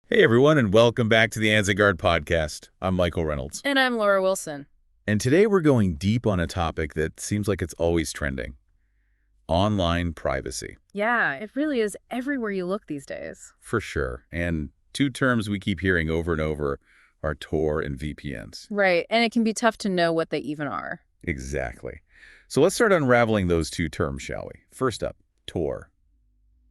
Hey everyone, and welcome back to the AnzenGuard Podcast. I'm Michael Reynolds. And I'm Laura Wilson. And today we're going deep on a topic that seems like it's always trending. Online privacy. Yeah, it really is everywhere you look these days. For sure. And two terms we keep hearing over and over are Tor and VPNs. Right, and it can be tough to know what they even are. Exactly. So let's start unraveling those two terms, shall we? First up, Tor.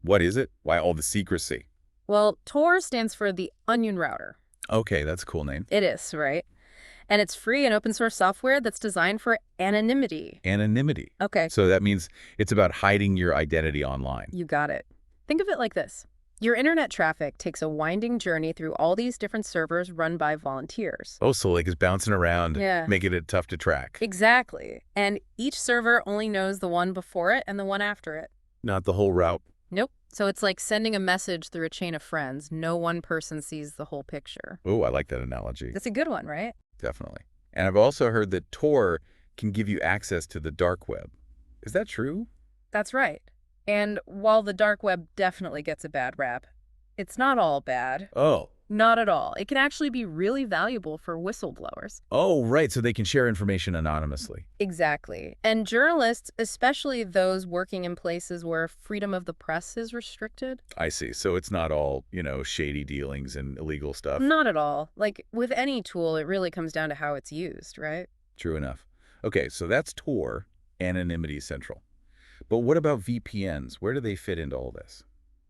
What is it? Why all the secrecy? Well, Tor stands for the Onion Router. Okay, that's a cool name. It is, right? And it's free and open source software that's designed for anonymity. Anonymity. Okay. So that means it's about hiding your identity online. You got it. Think of it like this. Your internet traffic takes a winding journey through all these different servers run by volunteers. Oh, so like it's bouncing around, making it tough to track. Exactly. And each server only knows the one before it and the one after it. Not the whole route. Nope. So it's like sending a message through a chain of friends. No one person sees the whole picture. Oh, I like that analogy. That's a good one, right? Definitely. And I've also heard that Tor can give you access to the dark web. Is that true? That's right. And while the dark web definitely gets a bad rap, it's not all bad. Oh. Not at all. It can actually be really valuable for whistleblowers. Oh, right. So they can share information anonymously. Exactly. And journalists, especially those working in places where freedom of the press is restricted. I see. So it's not all, shady dealings and illegal stuff. Not at all. Like with any tool, it really comes down to how it's used, right? True enough. Okay, so that's Tor, anonymity central. But what about VPNs? Where do they fit into all this?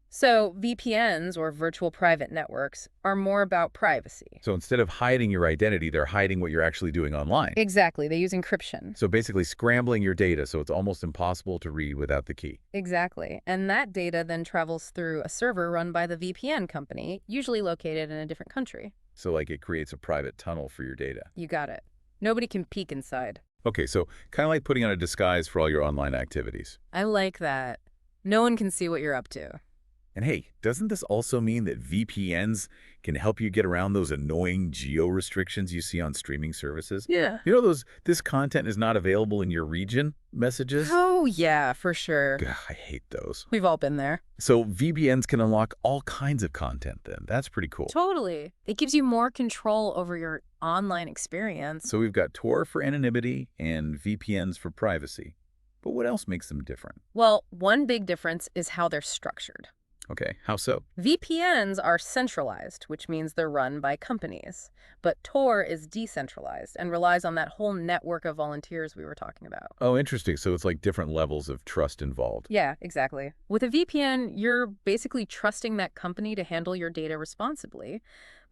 So VPNs, or virtual private networks, are more about privacy. So instead of hiding your identity, they're hiding what you're actually doing online. Exactly. They use encryption. So basically scrambling your data so it's almost impossible to read without the key. Exactly. And that data then travels through a server run by the VPN company, usually located in a different country. So like it creates a private tunnel for your data. You got it. Nobody can peek inside. Okay, so kind of like putting on a disguise for all your online activities. I like that. No one can see what you're up to. And hey, doesn't this also mean that VPNs can help you get around those annoying geo restrictions you see on streaming services? Yeah. You know this content is not available in your region messages? Oh, yeah, for sure. Ugh, I hate those. We've all been there. So VPNs can unlock all kinds of content then. That's pretty cool. Totally. It gives you more control over your online experience. So we've got Tor for anonymity and VPNs for privacy. But what else makes them different? Well, one big difference is how they're structured. Okay, how so? VPNs are centralized, which means they're run by companies. But Tor is decentralized and relies on that whole network of volunteers we were talking about. Oh, interesting. So it's like different levels of trust involved. Yeah, exactly. With a VPN, you're basically trusting that company to handle your data responsibly.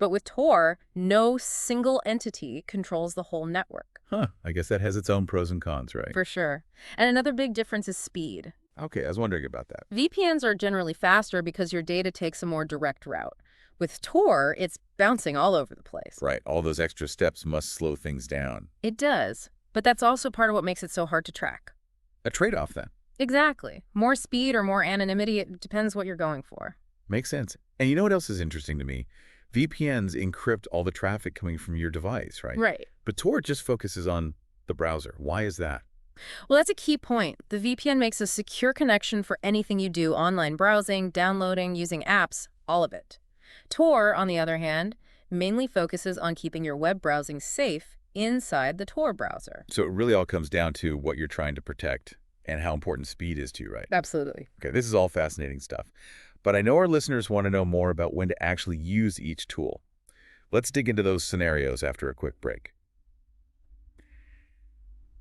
But with Tor, no single entity controls the whole network. Huh, I guess that has its own pros and cons, right? For sure. And another big difference is speed. Okay, I was wondering about that. VPNs are generally faster because your data takes a more direct route. With Tor, it's bouncing all over the place. Right, all those extra steps must slow things down. It does, but that's also part of what makes it so hard to track. A trade-off then. Exactly. More speed or more anonymity, it depends what you're going for. Makes sense. And you know what else is interesting to me? VPNs encrypt all the traffic coming from your device, right? Right. But Tor just focuses on the browser. Why is that? Well, that's a key point. The VPN makes a secure connection for anything you do, online browsing, downloading, using apps, all of it. Tor, on the other hand, mainly focuses on keeping your web browsing safe inside the Tor browser. So it really all comes down to what you're trying to protect and how important speed is to you, right? Absolutely. Okay, this is all fascinating stuff. But I know our listeners want to know more about when to actually use each tool. Let's dig into those scenarios after a quick break.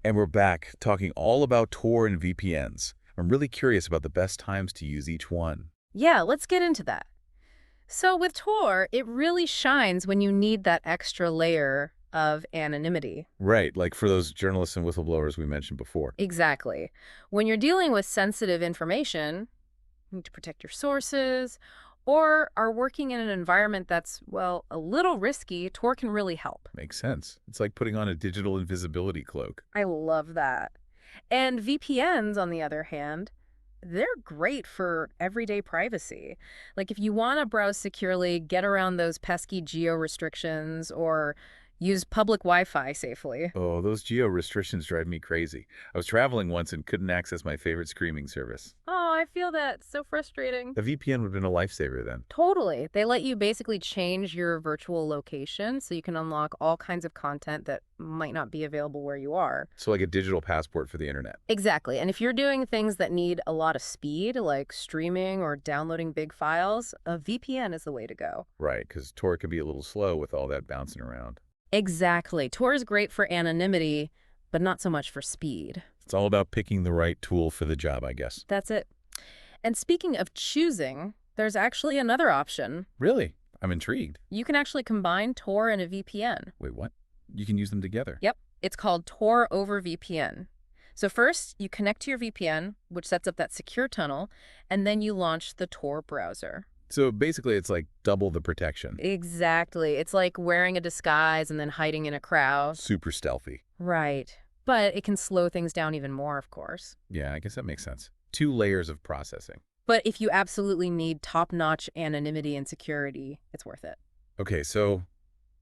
And we're back talking all about Tor and VPNs. I'm really curious about the best times to use each one. Yeah, let's get into that. So with Tor, it really shines when you need that extra layer of anonymity. Right, like for those journalists and whistleblowers we mentioned before. Exactly. When you're dealing with sensitive information, you need to protect your sources, or are working in an environment that's, well, a little risky, Tor can really help. Makes sense. It's like putting on a digital invisibility cloak. I love that. And VPNs, on the other hand, they're great for everyday privacy. Like if you want to browse securely, get around those pesky geo restrictions, or use public Wi-Fi safely. Oh, those geo restrictions drive me crazy. I was traveling once and couldn't access my favorite streaming service. Oh, I feel that. So frustrating. A VPN would have been a lifesaver then. Totally. They let you basically change your virtual location so you can unlock all kinds of content that might not be available where you are. So like a digital passport for the internet. Exactly. And if you're doing things that need a lot of speed, like streaming or downloading big files, a VPN is the way to go. Right, because Tor can be a little slow with all that bouncing around. Exactly. Tor is great for anonymity, but not so much for speed. It's all about picking the right tool for the job, I guess. That's it. And speaking of choosing, there's actually another option. Really? I'm intrigued. You can actually combine Tor and a VPN. Wait, what? You can use them together? Yep. It's called Tor over VPN. So first, you connect to your VPN, which sets up that secure tunnel, and then you launch the Tor browser. So basically, it's like double the protection. Exactly. It's like wearing a disguise and then hiding in a crowd. Super stealthy. Right. But it can slow things down even more, of course. Yeah, I guess that makes sense. 2 layers of processing. But if you absolutely need top-notch anonymity and security, it's worth it. Okay, so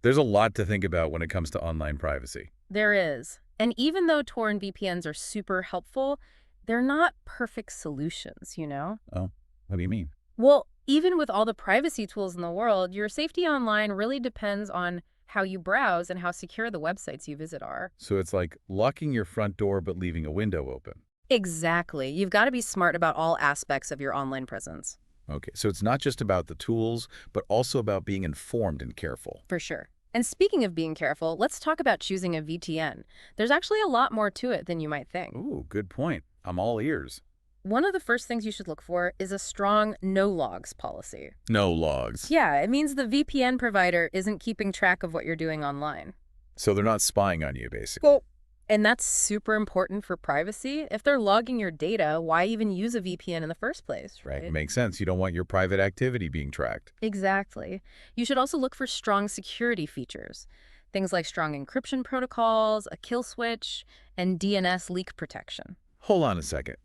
there's a lot to think about when it comes to online privacy. There is. And even though Tor and VPNs are super helpful, they're not perfect solutions, you know? Oh, what do you mean? Well, even with all the privacy tools in the world, your safety online really depends on how you browse and how secure the websites you visit are. So it's like locking your front door but leaving a window open. Exactly. You've got to be smart about all aspects of your online presence. Okay, so it's not just about the tools, but also about being informed and careful. For sure. And speaking of being careful, let's talk about choosing a VPN. There's actually a lot more to it than you might think. Ooh, good point. I'm all ears. One of the first things you should look for is a strong no logs policy. No logs. Yeah, it means the VPN provider isn't keeping track of what you're doing online. So they're not spying on you, basically. Well, and that's super important for privacy. If they're logging your data, why even use a VPN in the first place, right? Makes sense. You don't want your private activity being tracked. Exactly. You should also look for strong security features. Things like strong encryption protocols, a kill switch, and DNS leak protection. Hold on a second.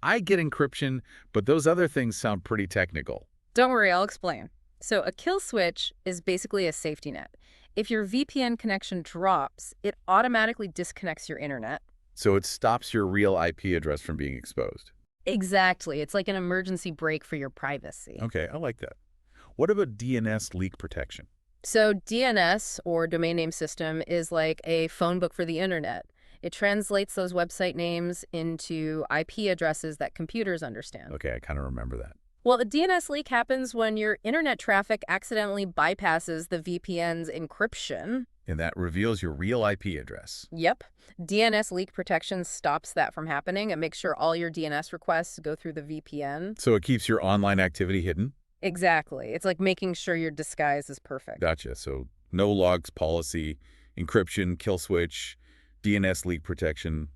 I get encryption, but those other things sound pretty technical. Don't worry, I'll explain. So a kill switch is basically a safety net. If your VPN connection drops, it automatically disconnects your internet. So it stops your real IP address from being exposed. Exactly. It's like an emergency brake for your privacy. Okay, I like that. What about DNS leak protection? So DNS, or domain name system, is like a phone book for the internet. It translates those website names into IP addresses that computers understand. Okay, I kind of remember that. Well, a DNS leak happens when your internet traffic accidentally bypasses the VPN's encryption. And that reveals your real IP address. Yep. DNS leak protection stops that from happening. It makes sure all your DNS requests go through the VPN. So it keeps your online activity hidden? Exactly. It's like making sure your disguise is perfect. Gotcha. So no logs policy, encryption, kill switch, DNS leak protection,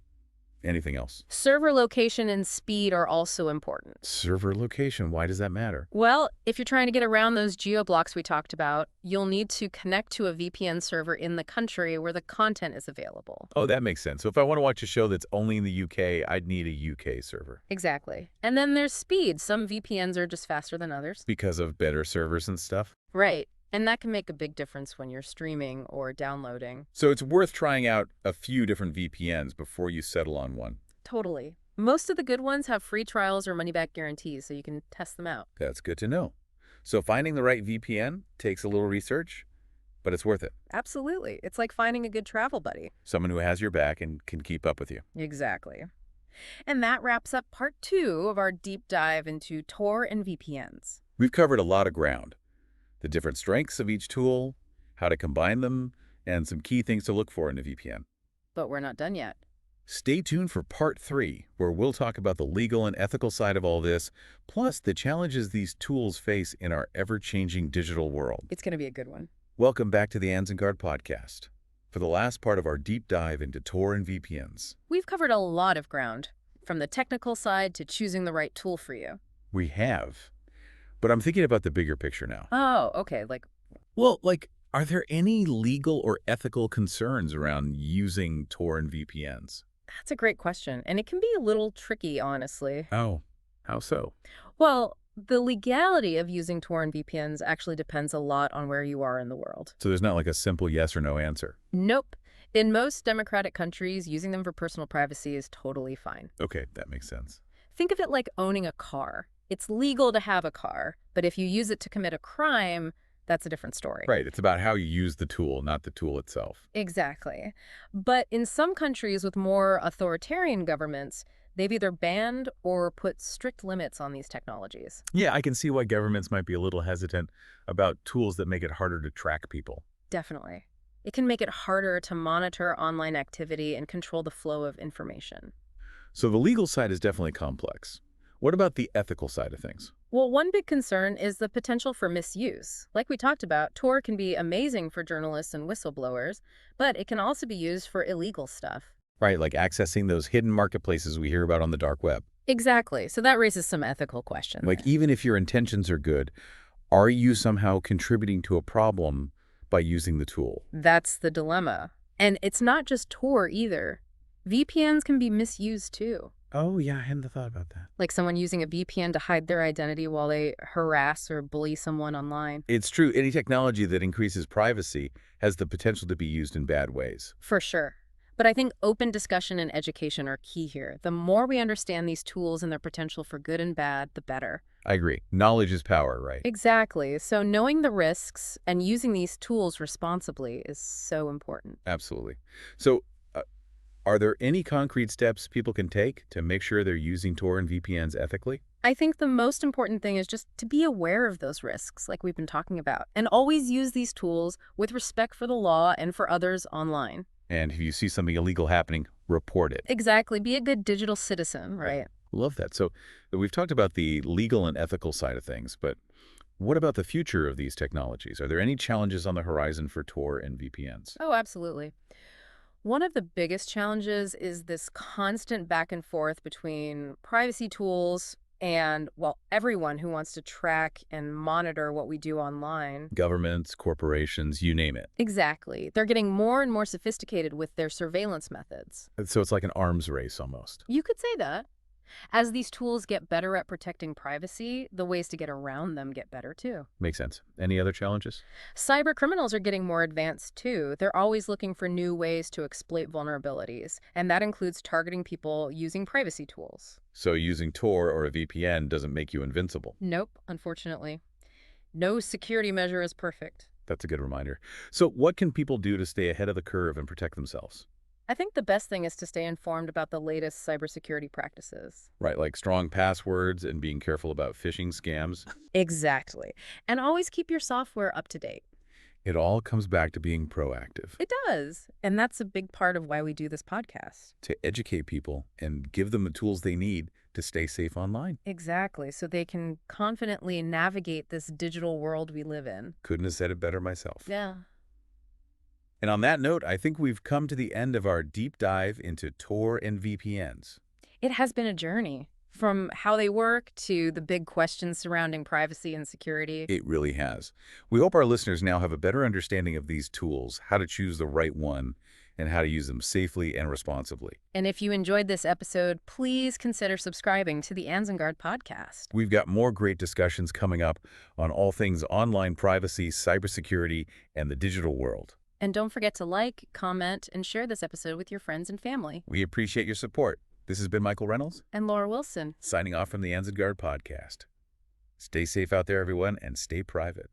anything else? Server location and speed are also important. Server location, why does that matter? Well, if you're trying to get around those geo-blocks we talked about, you'll need to connect to a VPN server in the country where the content is available. Oh, that makes sense. So if I want to watch a show that's only in the UK, I'd need a UK server. Exactly. And then there's speed. Some VPNs are just faster than others. Because of better servers and stuff? Right. And that can make a big difference when you're streaming or downloading. So it's worth trying out a few different VPNs before you settle on one. Totally. Most of the good ones have free trials or money-back guarantees, so you can test them out. That's good to know. So finding the right VPN takes a little research, but it's worth it. Absolutely. It's like finding a good travel buddy. Someone who has your back and can keep up with you. Exactly. And that wraps up part 2 of our deep dive into Tor and VPNs. We've covered a lot of ground. The different strengths of each tool, how to combine them, and some key things to look for in a VPN. But we're not done yet. Stay tuned for part 3, where we'll talk about the legal and ethical side of all this, plus the challenges these tools face in our ever-changing digital world. It's going to be a good one. Welcome back to the AnzenGuard Podcast. For the last part of our deep dive into Tor and VPNs. We've covered a lot of ground, from the technical side to choosing the right tool for you. We have. But I'm thinking about the bigger picture now. Oh, okay. Well, are there any legal or ethical concerns around using Tor and VPNs? That's a great question, and it can be a little tricky, honestly. Oh, how so? Well, the legality of using Tor and VPNs actually depends a lot on where you are in the world. So there's not like a simple yes or no answer? Nope. In most democratic countries, using them for personal privacy is totally fine. Okay, that makes sense. Think of it like owning a car. It's legal to have a car, but if you use it to commit a crime, that's a different story. Right. It's about how you use the tool, not the tool itself. Exactly. But in some countries with more authoritarian governments, they've either banned or put strict limits on these technologies. Yeah, I can see why governments might be a little hesitant about tools that make it harder to track people. Definitely. It can make it harder to monitor online activity and control the flow of information. So the legal side is definitely complex. What about the ethical side of things? Well, one big concern is the potential for misuse. Like we talked about, Tor can be amazing for journalists and whistleblowers, but it can also be used for illegal stuff. Right, like accessing those hidden marketplaces we hear about on the dark web. Exactly. So that raises some ethical questions. Like, even if your intentions are good, are you somehow contributing to a problem by using the tool? That's the dilemma. And it's not just Tor either. VPNs can be misused too. Oh, yeah, I hadn't thought about that. Like someone using a VPN to hide their identity while they harass or bully someone online. It's true. Any technology that increases privacy has the potential to be used in bad ways. For sure. But I think open discussion and education are key here. The more we understand these tools and their potential for good and bad, the better. I agree. Knowledge is power, right? Exactly. So knowing the risks and using these tools responsibly is so important. Absolutely. So, are there any concrete steps people can take to make sure they're using Tor and VPNs ethically? I think the most important thing is just to be aware of those risks, like we've been talking about, and always use these tools with respect for the law and for others online. And if you see something illegal happening, report it. Exactly. Be a good digital citizen, right? Love that. So we've talked about the legal and ethical side of things, but what about the future of these technologies? Are there any challenges on the horizon for Tor and VPNs? Oh, absolutely. One of the biggest challenges is this constant back and forth between privacy tools and, well, everyone who wants to track and monitor what we do online. Governments, corporations, you name it. Exactly. They're getting more and more sophisticated with their surveillance methods. So it's like an arms race almost. You could say that. As these tools get better at protecting privacy, the ways to get around them get better too. Makes sense. Any other challenges? Cyber criminals are getting more advanced too. They're always looking for new ways to exploit vulnerabilities, and that includes targeting people using privacy tools. So using Tor or a VPN doesn't make you invincible. Nope, unfortunately. No security measure is perfect. That's a good reminder. So what can people do to stay ahead of the curve and protect themselves? I think the best thing is to stay informed about the latest cybersecurity practices. Right, like strong passwords and being careful about phishing scams. Exactly. And always keep your software up to date. It all comes back to being proactive. It does. And that's a big part of why we do this podcast. To educate people and give them the tools they need to stay safe online. Exactly. So they can confidently navigate this digital world we live in. Couldn't have said it better myself. Yeah. And on that note, I think we've come to the end of our deep dive into Tor and VPNs. It has been a journey, from how they work to the big questions surrounding privacy and security. It really has. We hope our listeners now have a better understanding of these tools, how to choose the right one, and how to use them safely and responsibly. And if you enjoyed this episode, please consider subscribing to the AnzenGuard Podcast. We've got more great discussions coming up on all things online privacy, cybersecurity, and the digital world. And don't forget to like, comment, and share this episode with your friends and family. We appreciate your support. This has been Michael Reynolds. And Laura Wilson. Signing off from the AnzenGuard Podcast. Stay safe out there, everyone, and stay private.